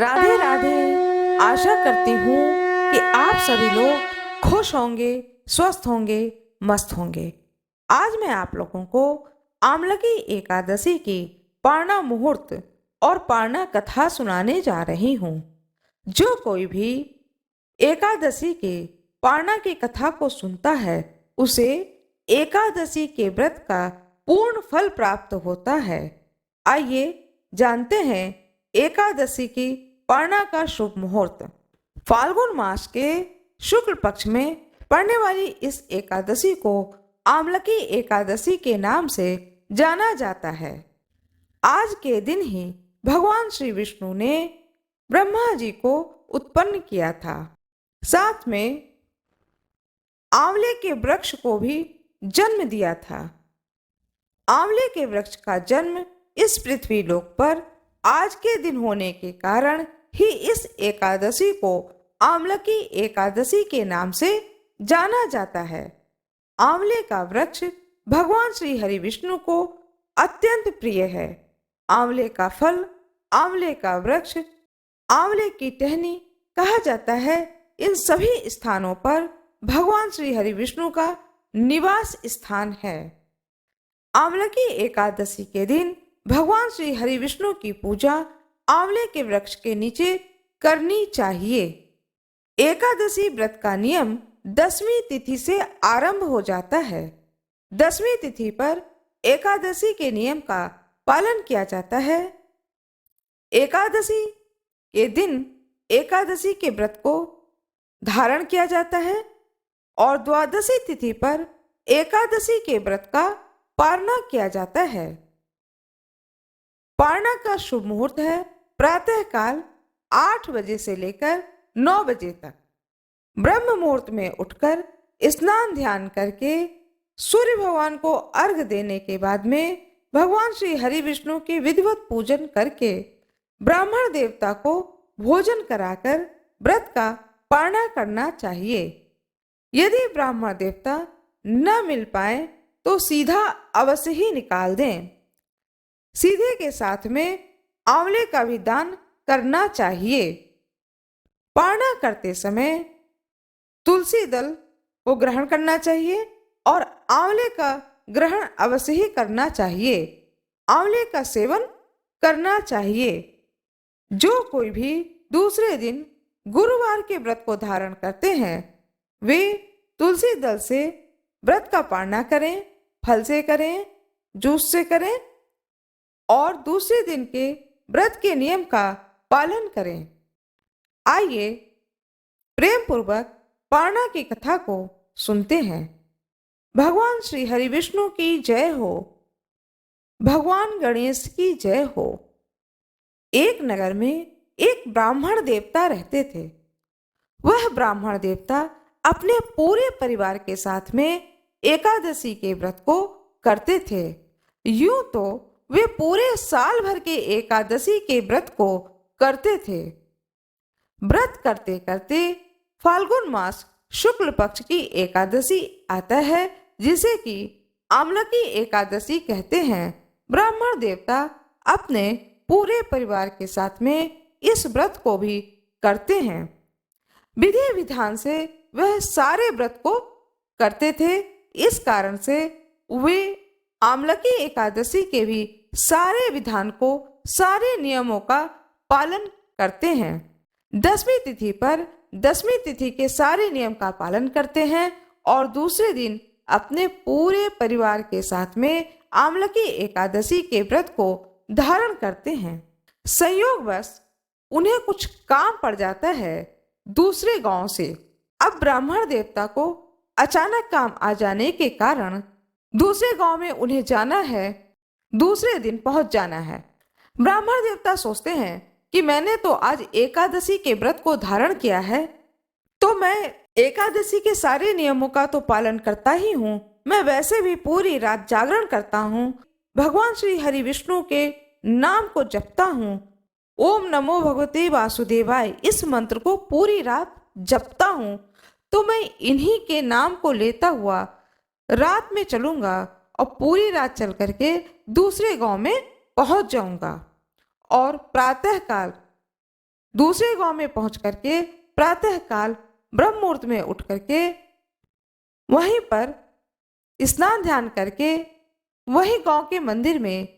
राधे राधे। आशा करती हूँ कि आप सभी लोग खुश होंगे, स्वस्थ होंगे, मस्त होंगे। आज मैं आप लोगों को आमलकी एकादशी की पारना मुहूर्त और पारना कथा सुनाने जा रही हूँ। जो कोई भी एकादशी के पारना की कथा को सुनता है, उसे एकादशी के व्रत का पूर्ण फल प्राप्त होता है। आइए जानते हैं एकादशी की पारना का शुभ मुहूर्त। फाल्गुन मास के शुक्ल पक्ष में पड़ने वाली इस एकादशी को आमलकी एकादशी के नाम से जाना जाता है। आज के दिन ही भगवान श्री विष्णु ने ब्रह्मा जी को उत्पन्न किया था। साथ में आंवले के वृक्ष को भी जन्म दिया था। आंवले के वृक्ष का जन्म इस पृथ्वी लोक पर आज के दिन होने के कारण ही इस एकादशी को आमलकी एकादशी के नाम से जाना जाता है। आंवले का वृक्ष भगवान श्री हरि विष्णु को अत्यंत प्रिय है। आंवले का फल, आंवले का वृक्ष, आंवले की टहनी कहा जाता है। इन सभी स्थानों पर भगवान श्री हरि विष्णु का निवास स्थान है। आमलकी एकादशी के दिन भगवान श्री हरि विष्णु की पूजा आंवले के वृक्ष के नीचे करनी चाहिए। एकादशी व्रत का नियम 10वीं तिथि से आरंभ हो जाता है। 10वीं तिथि पर एकादशी के नियम का पालन किया जाता है। एकादशी के दिन एकादशी के व्रत को धारण किया जाता है और द्वादशी तिथि पर एकादशी के व्रत का पारना किया जाता है। पारना का शुभ मुहूर्त है प्रातः काल 8 बजे से लेकर 9 बजे तक। ब्रह्म मुहूर्त में उठकर स्नान ध्यान करके सूर्य भगवान को अर्घ देने के बाद में भगवान श्री हरि विष्णु के विधिवत पूजन करके ब्राह्मण देवता को भोजन कराकर व्रत का पारना करना चाहिए। यदि ब्राह्मण देवता न मिल पाए तो सीधा अवश्य ही निकाल दें। सीधे के साथ में आंवले का भी दान करना चाहिए। पारना करते समय तुलसी दल को ग्रहण करना चाहिए और आंवले का ग्रहण अवश्य ही करना चाहिए। आंवले का सेवन करना चाहिए। जो कोई भी दूसरे दिन गुरुवार के व्रत को धारण करते हैं, वे तुलसी दल से व्रत का पारना करें, फल से करें, जूस से करें और दूसरे दिन के व्रत के नियम का पालन करें। आइए प्रेम पूर्वक पारना की कथा को सुनते हैं। भगवान श्री हरि विष्णु की जय हो। भगवान गणेश की जय हो। एक नगर में एक ब्राह्मण देवता रहते थे। वह ब्राह्मण देवता अपने पूरे परिवार के साथ में एकादशी के व्रत को करते थे। यूं तो वे पूरे साल भर के एकादशी के व्रत को करते थे। व्रत करते करते फाल्गुन मास शुक्ल पक्ष की एकादशी आता है, जिसे कि आमलकी एकादशी कहते हैं। ब्राह्मण देवता अपने पूरे परिवार के साथ में इस व्रत को भी करते हैं। विधि विधान से वह सारे व्रत को करते थे। इस कारण से वे आमलकी एकादशी के भी सारे विधान को, सारे नियमों का पालन करते हैं। 10वीं तिथि पर 10वीं तिथि के सारे नियम का पालन करते हैं और दूसरे दिन अपने पूरे परिवार के साथ में आमलकी एकादशी के व्रत को धारण करते हैं। संयोगवश उन्हें कुछ काम पड़ जाता है दूसरे गांव से। अब ब्राह्मण देवता को अचानक काम आ जाने के कारण दूसरे गांव में उन्हें जाना है, दूसरे दिन पहुंच जाना है। ब्राह्मण देवता सोचते हैं कि मैंने तो आज एकादशी के व्रत को धारण किया है, तो मैं एकादशी के सारे नियमों का तो पालन करता ही हूँ। मैं वैसे भी पूरी रात जागरण करता हूँ, भगवान श्री हरि विष्णु के नाम को जपता हूँ। ओम नमो भगवते वासुदेवाय इस मंत्र को पूरी रात जपता हूँ। तो मैं इन्हीं के नाम को लेता हुआ रात में चलूंगा और पूरी रात चल करके दूसरे गांव में पहुंच जाऊंगा और प्रातः काल दूसरे गांव में पहुंच करके प्रातः काल ब्रह्म मुहूर्त में उठ करके वहीं पर स्नान ध्यान करके वही गांव के मंदिर में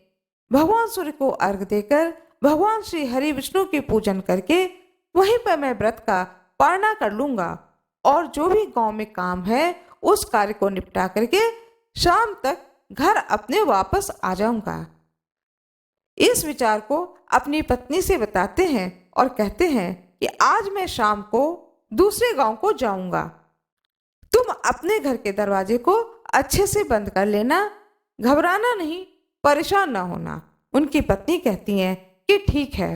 भगवान सूर्य को अर्घ देकर भगवान श्री हरि विष्णु के पूजन करके वहीं पर मैं व्रत का पालना कर लूंगा और जो भी गांव में काम है उस कार्य को निपटा करके शाम तक घर अपने वापस आ जाऊंगा। इस विचार को अपनी पत्नी से बताते हैं और कहते हैं कि आज मैं शाम को दूसरे गांव को जाऊंगा, तुम अपने घर के दरवाजे को अच्छे से बंद कर लेना, घबराना नहीं, परेशान ना होना। उनकी पत्नी कहती हैं कि ठीक है।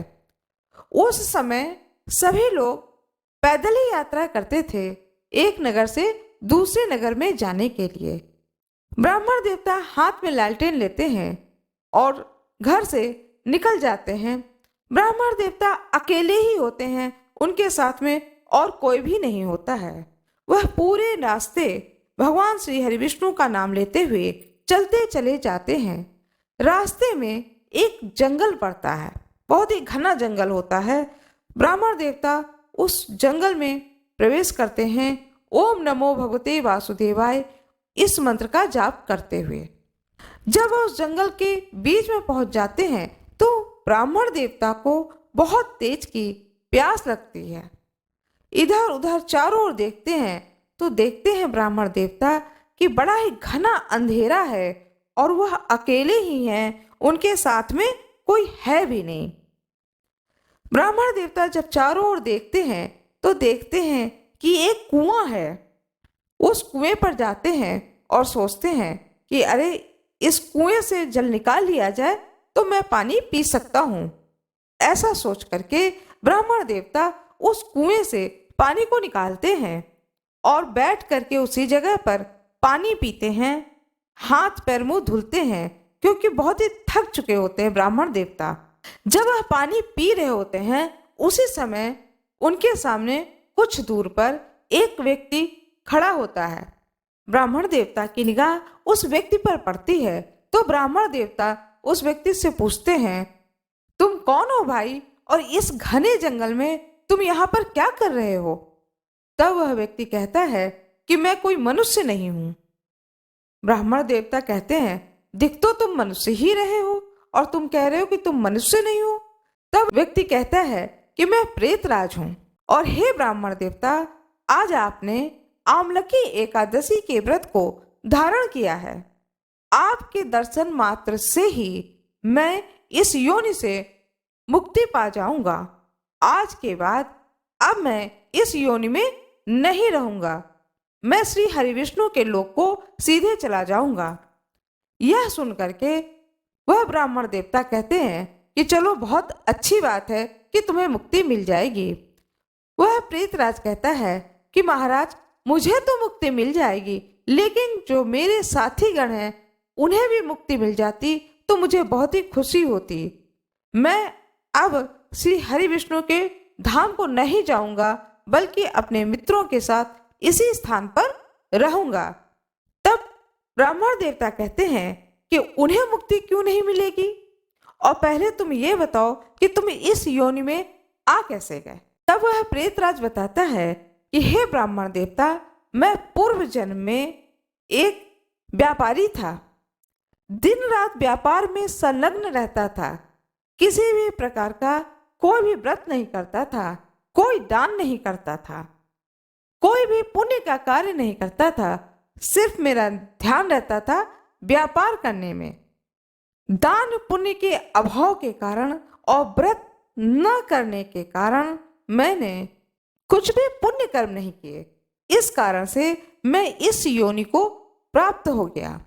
उस समय सभी लोग पैदल ही यात्रा करते थे एक नगर से दूसरे नगर में जाने के लिए। ब्राह्मण देवता हाथ में लालटेन लेते हैं और घर से निकल जाते हैं। ब्राह्मण देवता अकेले ही होते हैं, उनके साथ में और कोई भी नहीं होता है। वह पूरे रास्ते भगवान श्री हरि विष्णु का नाम लेते हुए चलते चले जाते हैं। रास्ते में एक जंगल पड़ता है, बहुत ही घना जंगल होता है। ब्राह्मण देवता उस जंगल में प्रवेश करते हैं, ओम नमो भगवते वासुदेवाय इस मंत्र का जाप करते हुए। जब वह उस जंगल के बीच में पहुंच जाते हैं तो ब्राह्मण देवता को बहुत तेज की प्यास लगती है। इधर उधर चारों ओर देखते हैं तो देखते हैं ब्राह्मण देवता कि बड़ा ही घना अंधेरा है और वह अकेले ही हैं, उनके साथ में कोई है भी नहीं। ब्राह्मण देवता जब चारों ओर देखते हैं तो देखते हैं कि एक कुआं है। उस कुएं पर जाते हैं और सोचते हैं कि अरे इस कुएं से जल निकाल लिया जाए तो मैं पानी पी सकता हूँ। ऐसा सोच करके ब्राह्मण देवता उस कुएं से पानी को निकालते हैं और बैठ करके उसी जगह पर पानी पीते हैं, हाथ पैर मुंह धुलते हैं क्योंकि बहुत ही थक चुके होते हैं ब्राह्मण देवता। जब वह पानी पी रहे होते हैं उसी समय उनके सामने कुछ दूर पर एक व्यक्ति खड़ा होता है। ब्राह्मण देवता की निगाह उस व्यक्ति पर पड़ती है तो ब्राह्मण देवता उस व्यक्ति से पूछते हैं, तुम कौन हो भाई और इस घने जंगल में तुम यहाँ पर क्या कर रहे हो? तब वह व्यक्ति कहता है कि मैं कोई मनुष्य नहीं हूं। ब्राह्मण देवता कहते हैं, दिख तो तुम मनुष्य ही रहे हो और तुम कह रहे हो कि तुम मनुष्य नहीं हो। तब व्यक्ति कहता है कि मैं प्रेतराज हूं और हे ब्राह्मण देवता, आज आपने आमलकी एकादशी के व्रत को धारण किया है। आपके दर्शन मात्र से ही मैं इस योनि से मुक्ति पा जाऊंगा। आज के बाद अब मैं इस योनि में नहीं रहूंगा, मैं श्री हरि विष्णु के लोक को सीधे चला जाऊंगा। यह सुन करके वह ब्राह्मण देवता कहते हैं कि चलो बहुत अच्छी बात है कि तुम्हें मुक्ति मिल जाएगी। वह प्रेतराज कहता है कि महाराज मुझे तो मुक्ति मिल जाएगी, लेकिन जो मेरे साथी गण हैं उन्हें भी मुक्ति मिल जाती तो मुझे बहुत ही खुशी होती। मैं अब श्री हरि विष्णु के धाम को नहीं जाऊंगा बल्कि अपने मित्रों के साथ इसी स्थान पर रहूंगा। तब ब्राह्मण देवता कहते हैं कि उन्हें मुक्ति क्यों नहीं मिलेगी, और पहले तुम ये बताओ कि तुम इस योनि में आ कैसे गए। तब वह प्रेतराज बताता है कि हे ब्राह्मण देवता, मैं पूर्व जन्म में एक व्यापारी था, दिन रात व्यापार में संलग्न रहता था, किसी भी प्रकार का कोई भी व्रत नहीं करता था, कोई दान नहीं करता था, कोई भी पुण्य का कार्य नहीं करता था, सिर्फ मेरा ध्यान रहता था व्यापार करने में। दान पुण्य के अभाव के कारण और व्रत न करने के कारण मैंने कुछ भी पुण्य कर्म नहीं किए, इस कारण से मैं इस योनि को प्राप्त हो गया।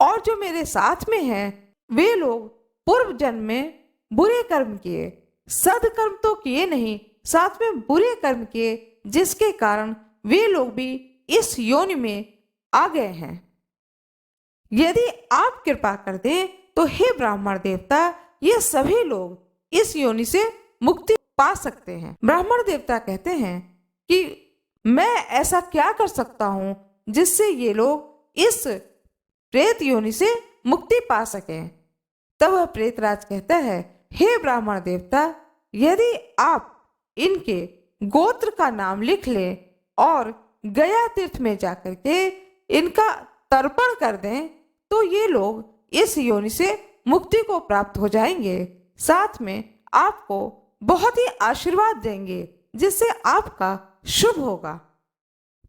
और जो मेरे साथ में हैं वे लोग पूर्व जन्म में बुरे कर्म किए, सदकर्म तो किए नहीं, साथ में बुरे कर्म किए, जिसके कारण वे लोग भी इस योनि में आ गए हैं। यदि आप कृपा कर दें तो हे ब्राह्मण देवता, ये सभी लोग इस योनि से मुक्ति पा सकते हैं। ब्राह्मण देवता कहते हैं कि मैं ऐसा क्या कर सकता हूं जिससे ये लोग इस प्रेत योनि से मुक्ति पा सकें। तब वह प्रेतराज कहता है, हे ब्राह्मण देवता, यदि आप इनके गोत्र का नाम लिख लें और गया तीर्थ में जाकर के इनका तर्पण कर दें तो ये लोग इस योनि से मुक्ति को प्राप्त हो जाएंगे। साथ में आपको बहुत ही आशीर्वाद देंगे जिससे आपका शुभ होगा।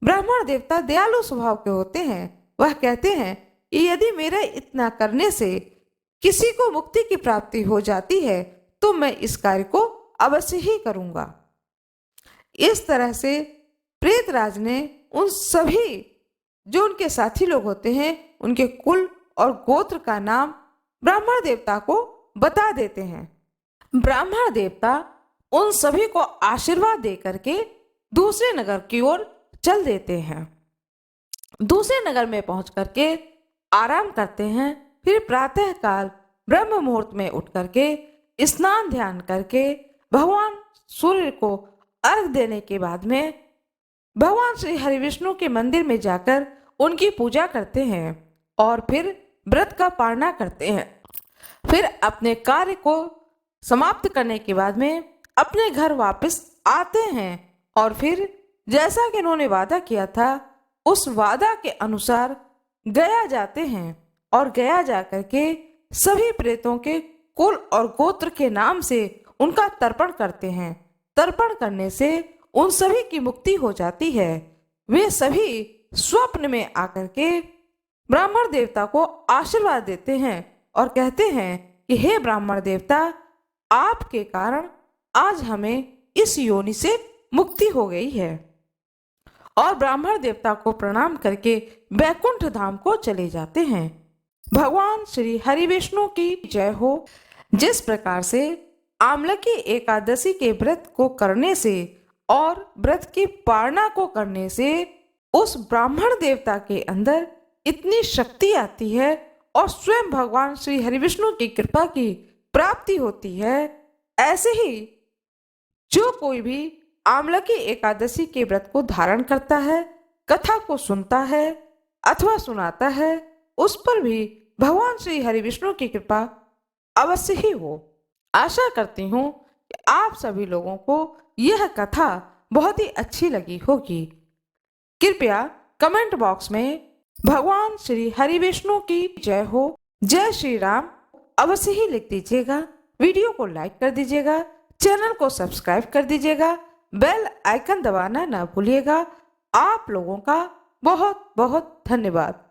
ब्राह्मण देवता दयालु स्वभाव के होते हैं। वह कहते हैं कि यदि मेरे इतना करने से किसी को मुक्ति की प्राप्ति हो जाती है तो मैं इस कार्य को अवश्य ही करूंगा। इस तरह से प्रेतराज ने उन सभी जो उनके साथी लोग होते हैं उनके कुल और गोत्र का नाम ब्राह्मण देवता को बता देते हैं। ब्राह्मण देवता उन सभी को आशीर्वाद दे करके दूसरे नगर की ओर चल देते हैं। दूसरे नगर में पहुंच करके आराम करते हैं। फिर प्रातः काल ब्रह्म मुहूर्त में उठ करके स्नान ध्यान करके भगवान सूर्य को अर्घ देने के बाद में भगवान श्री हरि विष्णु के मंदिर में जाकर उनकी पूजा करते हैं और फिर व्रत का पालना करते हैं। फिर अपने कार्य को समाप्त करने के बाद में अपने घर वापस आते हैं और फिर जैसा कि उन्होंने वादा किया था उस वादा के अनुसार गया जाते हैं और गया जाकर के सभी प्रेतों के कुल और गोत्र के नाम से उनका तर्पण करते हैं। तर्पण करने से उन सभी की मुक्ति हो जाती है। वे सभी स्वप्न में आकर के ब्राह्मण देवता को आशीर्वाद देते हैं और कहते हैं कि हे ब्राह्मण देवता, आपके कारण आज हमें इस योनि से मुक्ति हो गई है। और ब्राह्मण देवता को प्रणाम करके वैकुंठ धाम को चले जाते हैं। भगवान श्री हरि विष्णु की जय हो। जिस प्रकार से आमलकी एकादशी के व्रत को करने से और व्रत की पालना को करने से उस ब्राह्मण देवता के अंदर इतनी शक्ति आती है और स्वयं भगवान श्री हरि विष्णु की कृपा की प्राप्ति होती है, ऐसे ही जो कोई भी आमलकी एकादशी के व्रत को धारण करता है, कथा को सुनता है अथवा सुनाता है, उस पर भी भगवान श्री हरि विष्णु की कृपा अवश्य ही हो। आशा करती हूँ कि आप सभी लोगों को यह कथा बहुत ही अच्छी लगी होगी। कृपया कमेंट बॉक्स में भगवान श्री हरि विष्णु की जय हो, जय श्री राम अवश्य ही लिख दीजिएगा। वीडियो को लाइक कर दीजिएगा, चैनल को सब्सक्राइब कर दीजिएगा, बेल आइकन दबाना ना भूलिएगा। आप लोगों का बहुत बहुत धन्यवाद।